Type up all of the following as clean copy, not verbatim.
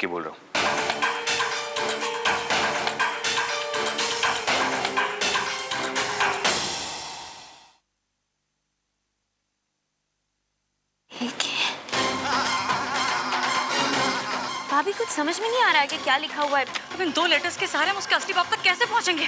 विकी बोल रहा हूँ। भाभी कुछ समझ में नहीं आ रहा है कि क्या लिखा हुआ है। अब इन 2 लेटर्स के सहारे हम उसके असली बाप तक कैसे पहुंचेंगे?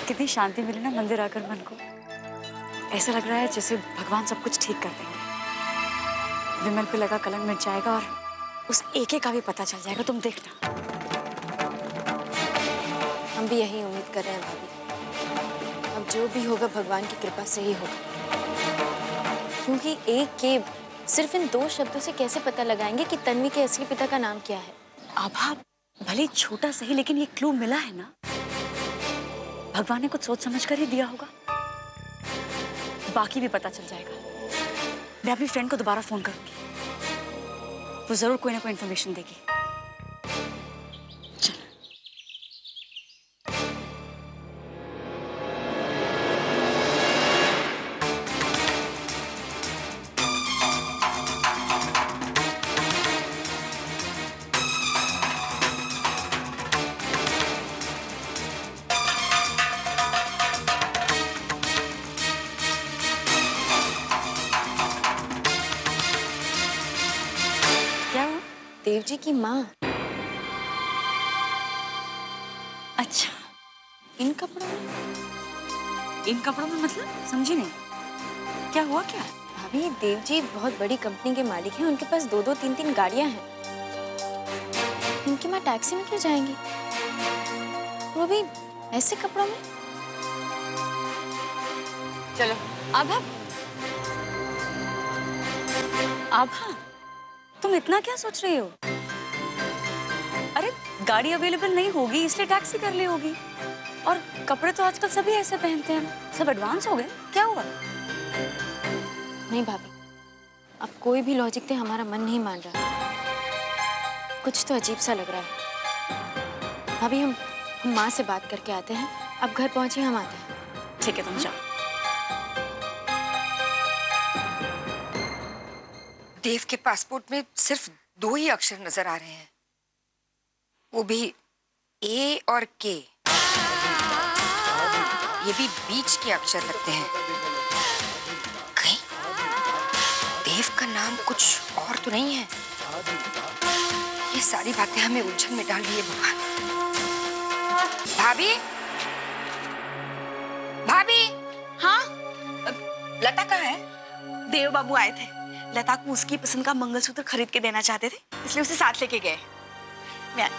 कितनी शांति मिली ना मंदिर आकर मन को। ऐसा लग रहा है जैसे भगवान सब कुछ ठीक कर देंगे। विमल पे लगा कलंक मिट जाएगा और उस एके का भी पता चल जाएगा, तुम देखना। हम भी यही उम्मीद कर रहे हैं भाभी। अब जो भी होगा भगवान की कृपा से ही होगा, क्योंकि एक के सिर्फ इन 2 शब्दों से कैसे पता लगाएंगे कि तन्वी के असली पिता का नाम क्या है। आभा, भले छोटा सही लेकिन ये क्लू मिला है ना। भगवान ने कुछ सोच समझ कर ही दिया होगा। बाकी भी पता चल जाएगा। मैं अपनी फ्रेंड को दोबारा फोन करूंगी, वो जरूर कोई ना कोई इन्फॉर्मेशन देगी। देव जी की माँ। अच्छा, इन कपड़ों में? इन कपड़ों में मतलब समझी नहीं, क्या हुआ क्या? भाभी, देव जी बहुत बड़ी कंपनी के मालिक हैं, उनके पास 2-2, 3-3 गाड़ियां हैं। इनकी माँ टैक्सी में क्यों जाएंगी, वो भी ऐसे कपड़ों में? चलो आभा, आभा तुम इतना क्या सोच रही हो? अरे गाड़ी अवेलेबल नहीं होगी इसलिए टैक्सी कर ली होगी। और कपड़े तो आजकल सभी ऐसे पहनते हैं, सब एडवांस हो गए, क्या हुआ? नहीं भाभी, अब कोई भी लॉजिक से हमारा मन नहीं मान रहा। कुछ तो अजीब सा लग रहा है। भाभी हम माँ से बात करके आते हैं। अब घर पहुंचे हम आते हैं। ठीक है, तुम जाओ। देव के पासपोर्ट में सिर्फ 2 ही अक्षर नजर आ रहे हैं, वो भी ए और के। ये भी बीच के अक्षर लगते हैं। कहीं देव का नाम कुछ और तो नहीं है? ये सारी बातें हमें उलझन में डाल रही है भगवान। भाभी, भाभी। हाँ, लता कहाँ है? देव बाबू आए थे। लता को उसकी पसंद का मंगलसूत्र खरीद के देना चाहते थे, इसलिए उसे साथ लेके गए। मैं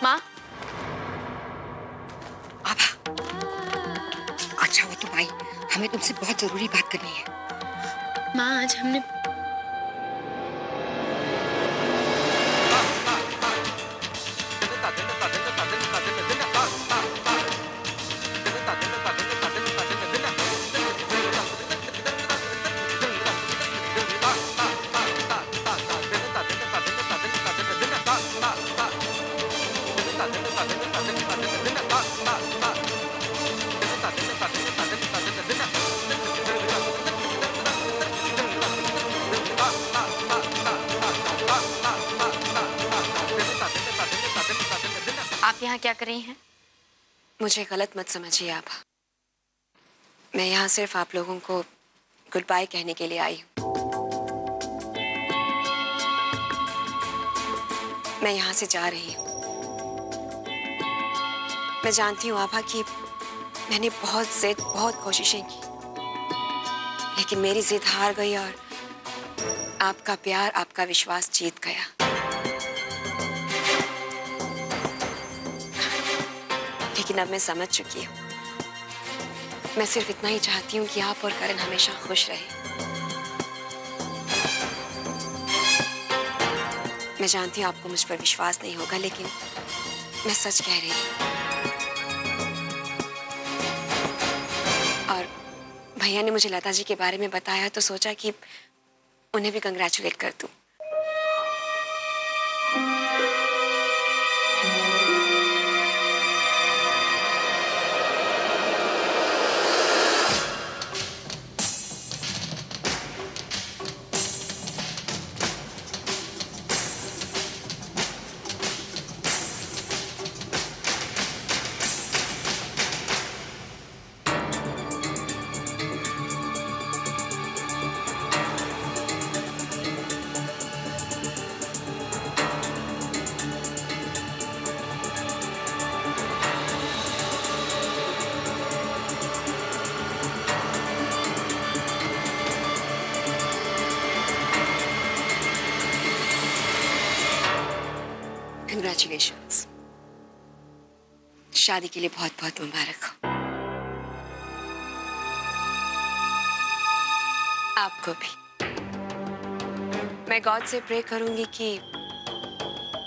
माँ। आभा, अच्छा हो तुम आई, हमें तुमसे बहुत जरूरी बात करनी है। माँ, आज हमने आप यहाँ क्या कर रही हैं? मुझे गलत मत समझिए आप। मैं यहाँ सिर्फ आप लोगों को गुड बाय कहने के लिए आई हूँ। मैं यहाँ से जा रही हूँ। मैं जानती हूँ आभा कि मैंने बहुत कोशिशें की, लेकिन मेरी जिद हार गई और आपका प्यार, आपका विश्वास जीत गया। लेकिन अब मैं समझ चुकी हूँ। मैं सिर्फ इतना ही चाहती हूँ कि आप और करण हमेशा खुश रहे। मैं जानती हूँ आपको मुझ पर विश्वास नहीं होगा, लेकिन मैं सच कह रही हूँ। भैया ने मुझे लता जी के बारे में बताया तो सोचा कि उन्हें भी कंग्रेचुलेट कर दूं। कंग्रेचुलेशंस। शादी के लिए बहुत बहुत मुबारक हो। आपको भी। मैं गॉड से प्रे करूंगी कि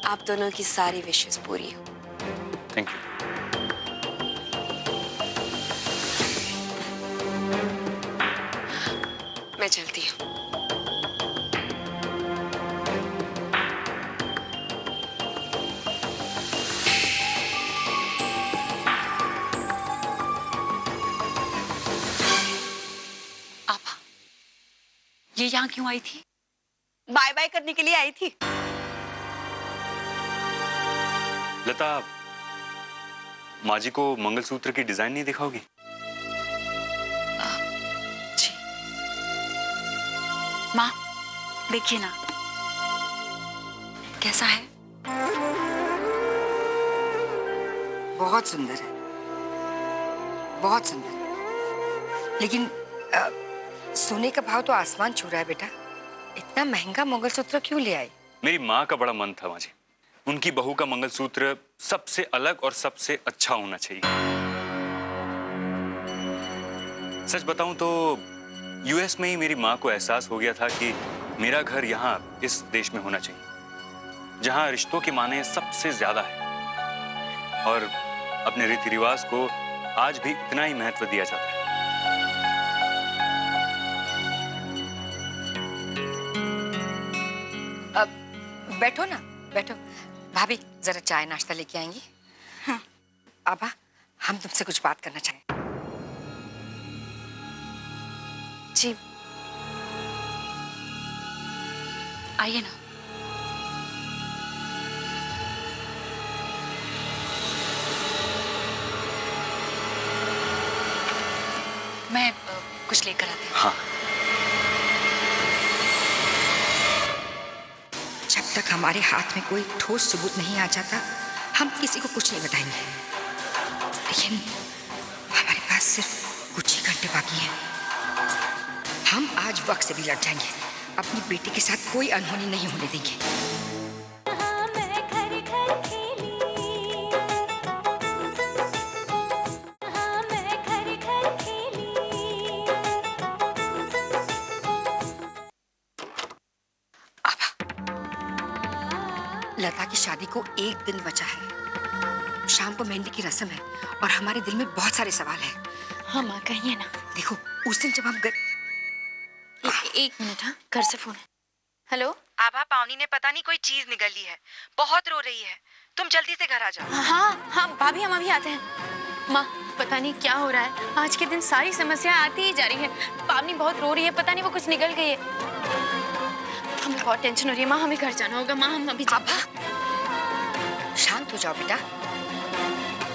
आप दोनों की सारी विशेस पूरी हो। Thank you. मैं चलती हूँ। ये यहाँ क्यों आई थी? बाय बाय करने के लिए आई थी। लता, माँ जी को मंगलसूत्र की डिजाइन नहीं दिखाओगी? जी। माँ देखिए ना, कैसा है? बहुत सुंदर है, बहुत सुंदर। लेकिन सोने का भाव तो आसमान छू रहा है बेटा। इतना महंगा मंगलसूत्र क्यों ले आई? मेरी माँ का बड़ा मन था माँ जी, उनकी बहू का मंगलसूत्र सबसे अलग और सबसे अच्छा होना चाहिए। सच बताऊं तो यूएस में ही मेरी माँ को एहसास हो गया था कि मेरा घर यहाँ इस देश में होना चाहिए, जहाँ रिश्तों के माने सबसे ज्यादा है और अपने रीति रिवाज को आज भी इतना ही महत्व दिया जाता है। अब बैठो ना, बैठो। भाभी जरा चाय नाश्ता लेके आएंगी? हाँ। आभा, हम तुमसे कुछ बात करना चाहें। जी। आइए ना। मैं कुछ लेकर आती हूँ। हाँ। जब तक हमारे हाथ में कोई ठोस सबूत नहीं आ जाता, हम किसी को कुछ नहीं बताएंगे। लेकिन हमारे पास सिर्फ कुछ ही घंटे बाकी हैं। हम आज वक्त से भी लड़ जाएंगे। अपनी बेटी के साथ कोई अनहोनी नहीं होने देंगे। लता की शादी को एक दिन बचा है। शाम को मेहंदी की रस्म है और हमारे दिल में बहुत सारे सवाल हैं। हाँ माँ, कहिए ना। देखो, उस दिन जब हम एक मिनट, हाँ, घर से फोन है। हेलो। आभा, पावनी ने पता नहीं कोई चीज निगल ली है, बहुत रो रही है, तुम जल्दी से घर आ जाओ। हाँ हाँ भाभी, हम अभी आते हैं। माँ, पता नहीं क्या हो रहा है, आज के दिन सारी समस्या आती ही जा रही है। पावनी बहुत रो रही है, पता नहीं वो कुछ निकल गई है। हमें बहुत टेंशन हो रही है माँ, हमें घर जाना होगा। माँ, हम अभी शांत हो जाओ बेटा।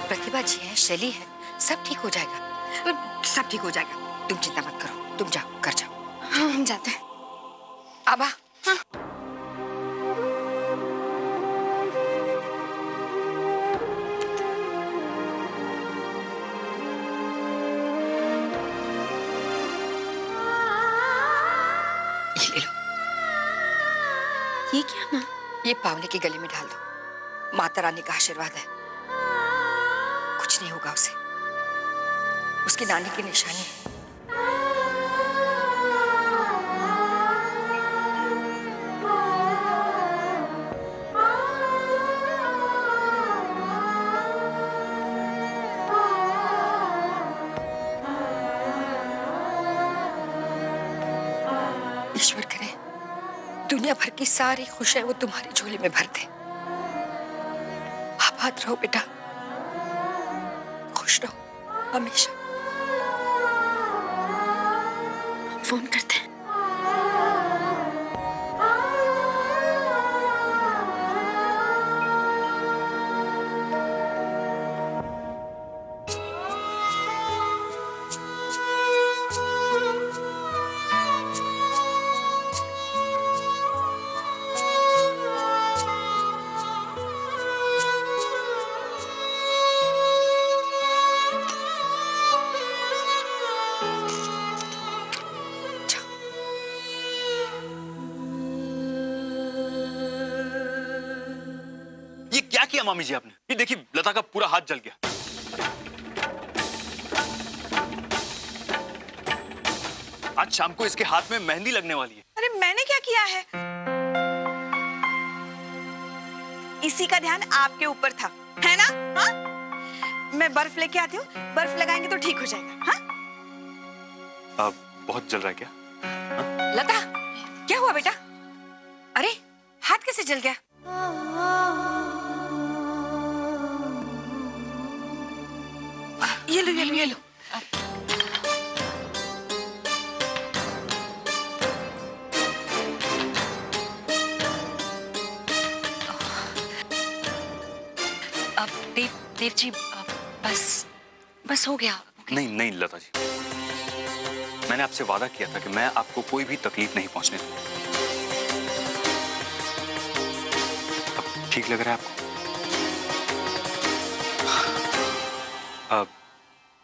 प्रतिभा जी है, शैली है, सब ठीक हो जाएगा, सब ठीक हो जाएगा। तुम चिंता मत करो, तुम जाओ, घर जाओ। हाँ, हम जाते हैं। आभा। हाँ। ये लो। ये क्या माँ? ये पावनी के गले में डाल दो। माता रानी का आशीर्वाद है, कुछ नहीं होगा उसे। उसकी नानी की निशानी है। ईश्वर करे दुनिया भर की सारी खुशियां वो तुम्हारी झोली में भर दे। आबाद रहो बेटा, खुश रहो हमेशा। फोन करते हैं। ये क्या किया मामी जी आपने? ये देखिए लता का पूरा हाथ जल गया। आज शाम को इसके हाथ में मेहंदी लगने वाली है। अरे मैंने क्या किया है? इसी का ध्यान आपके ऊपर था, है ना? हाँ? मैं बर्फ लेके आती हूँ, बर्फ लगाएंगे तो ठीक हो जाएगा। हाँ? बहुत जल रहा है क्या? लता क्या हुआ बेटा? अरे हाथ कैसे जल गया? ये लो ये लो ये लो। अब देव जी बस बस हो गया। नहीं नहीं लता जी, मैंने आपसे वादा किया था कि मैं आपको कोई भी तकलीफ नहीं पहुंचने दूंगा। अब ठीक लग रहा है आपको?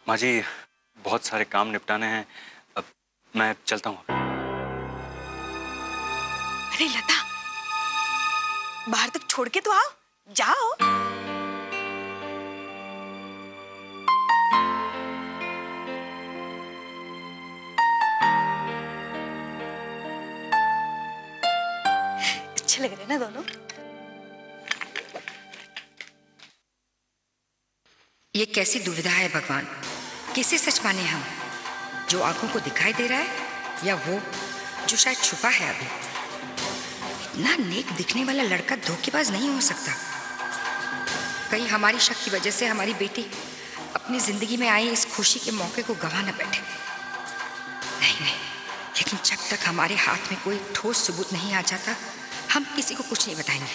माँ जी बहुत सारे काम निपटाने हैं, अब मैं चलता हूँ। अरे लता, बाहर तक छोड़ के तो आओ, जाओ। अच्छे लग रहे हैं ना दोनों? ये कैसी दुविधा है भगवान, किसे सच माने हम? जो आंखों को दिखाई दे रहा है या वो जो शायद छुपा है अभी? इतना नेक दिखने वाला लड़का धोखेबाज नहीं हो सकता। कहीं हमारी शक की वजह से हमारी बेटी अपनी जिंदगी में आई इस खुशी के मौके को गंवा न बैठे। नहीं, लेकिन जब तक हमारे हाथ में कोई ठोस सबूत नहीं आ जाता हम किसी को कुछ नहीं बताएंगे।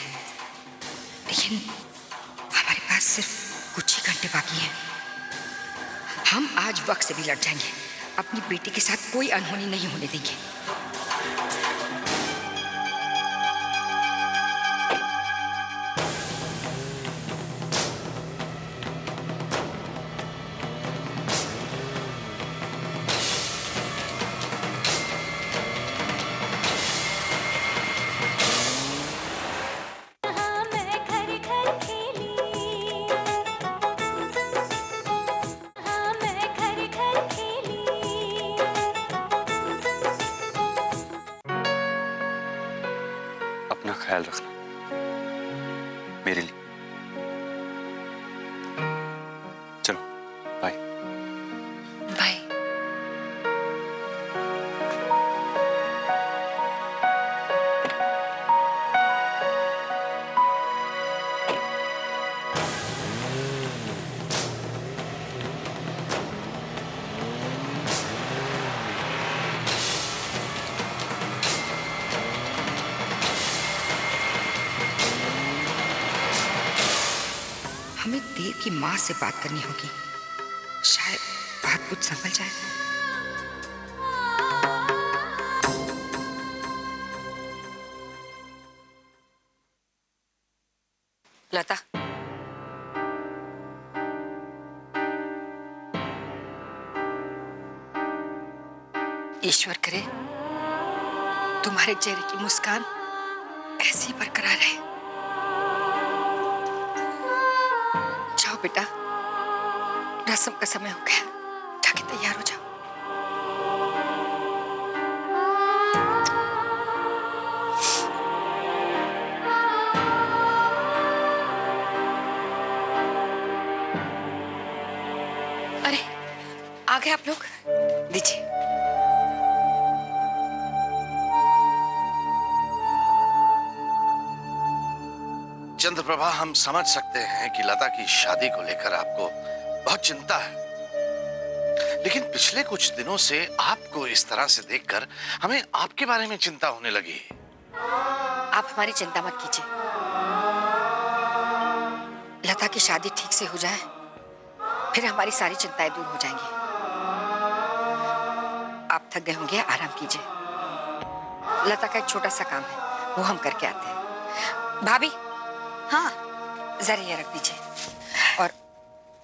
लेकिन हमारे पास सिर्फ कुछ ही घंटे बाकी हैं। हम आज वक्त से भी लड़ जाएंगे, अपनी बेटी के साथ कोई अनहोनी नहीं होने देंगे। अपना ख्याल रखना मेरे लिए। चलो बाय। बाय। हमें देव की माँ से बात करनी होगी, शायद बात कुछ संभल जाए। लता, ईश्वर करे तुम्हारे चेहरे की मुस्कान ऐसी बरकरार रहे। जाओ बेटा, रस्म का समय हो गया, जाके तैयार हो जाओ। अरे आ गए आप लोग, दीजिए। चंद्रप्रभा, हम समझ सकते हैं कि लता की शादी को लेकर आपको बहुत चिंता है, लेकिन पिछले कुछ दिनों से आपको इस तरह से देखकर हमें आपके बारे में चिंता होने लगी। आप हमारी चिंता मत कीजिए। लता की शादी ठीक से हो जाए, फिर हमारी सारी चिंताएं दूर हो जाएंगी। आप थक गए होंगे, आराम कीजिए। लता का एक छोटा सा काम है, वो हम करके आते हैं। भाभी, हाँ, जरा ये रख दीजिए और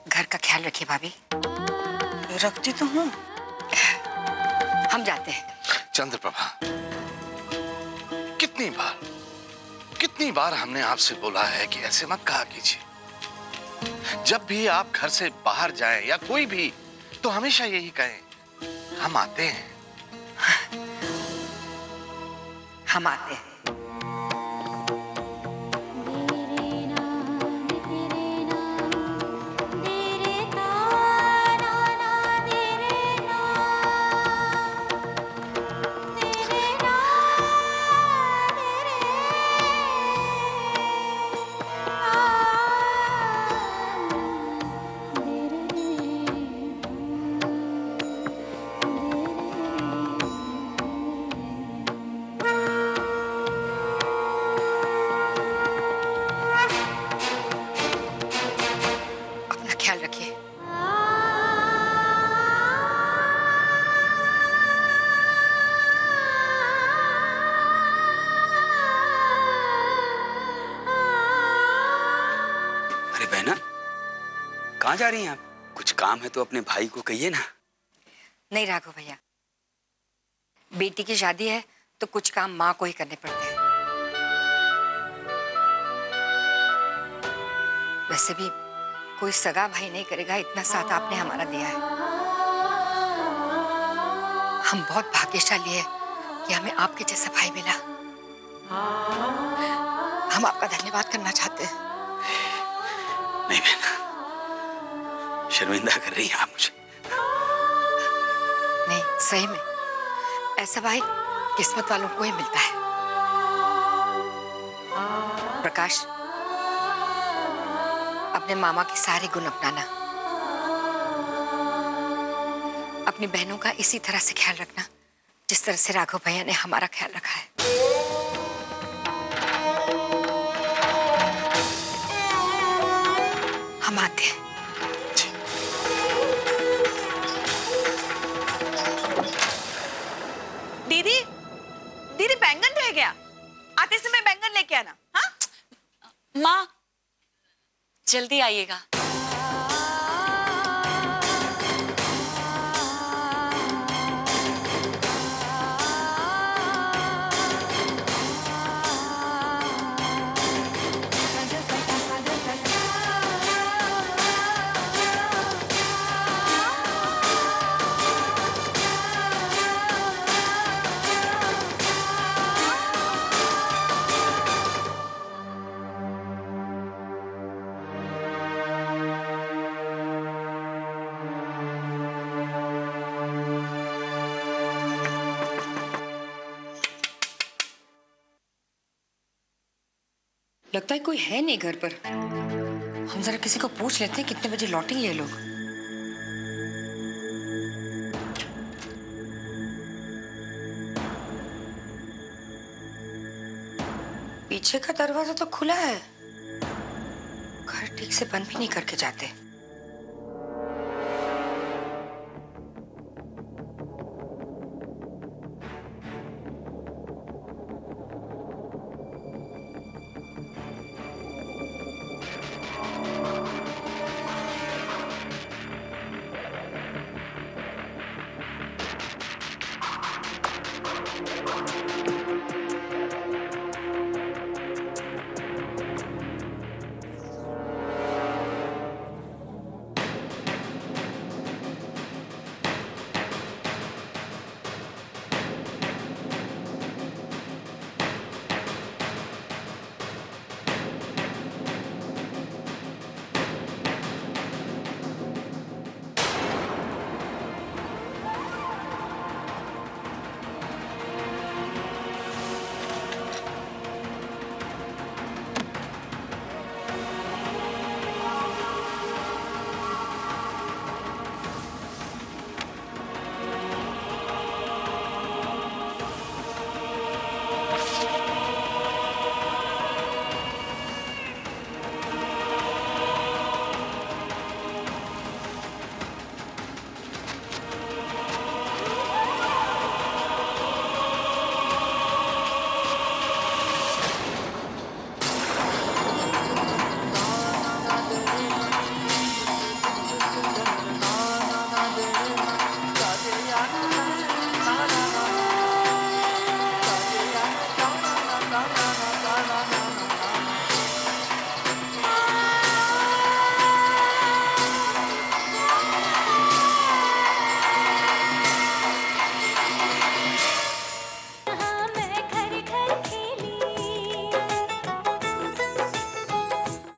घर का ख्याल रखिए भाभी। रखती तो हूँ। हम जाते हैं। चंद्रप्रभा, कितनी बार हमने आपसे बोला है कि ऐसे मत कहा कीजिए। जब भी आप घर से बाहर जाएं या कोई भी, तो हमेशा यही कहें, हम आते हैं। हम आते हैं। अपना ख्याल रखिए। अरे बहना, कहाँ जा रही हैं आप? कुछ काम है तो अपने भाई को कहिए ना। नहीं राघव भैया, बेटी की शादी है तो कुछ काम माँ को ही करने पड़ते हैं। वैसे भी कोई सगा भाई नहीं करेगा इतना साथ आपने हमारा दिया है। हम बहुत भाग्यशाली है कि हमें आपके जैसा भाई मिला। हम आपका धन्यवाद करना चाहते हैं। नहीं बहना, शर्मिंदा कर रही हैं आप मुझे। नहीं, सही में ऐसा भाई किस्मत वालों को ही मिलता है। प्रकाश, अपने मामा के सारे गुण अपनाना, अपनी बहनों का इसी तरह से ख्याल रखना जिस तरह से राघव भैया ने हमारा ख्याल रखा है। हम आते हैं। दीदी, दीदी बैंगन रह गया, आते समय बैंगन लेके आना। हाँ माँ, जल्दी आइएगा। लगता है कोई है नहीं घर पर। हम जरा किसी को पूछ लेते हैं कितने बजे लौटेंगे ये लोग। पीछे का दरवाजा तो खुला है, घर ठीक से बंद भी नहीं करके जाते।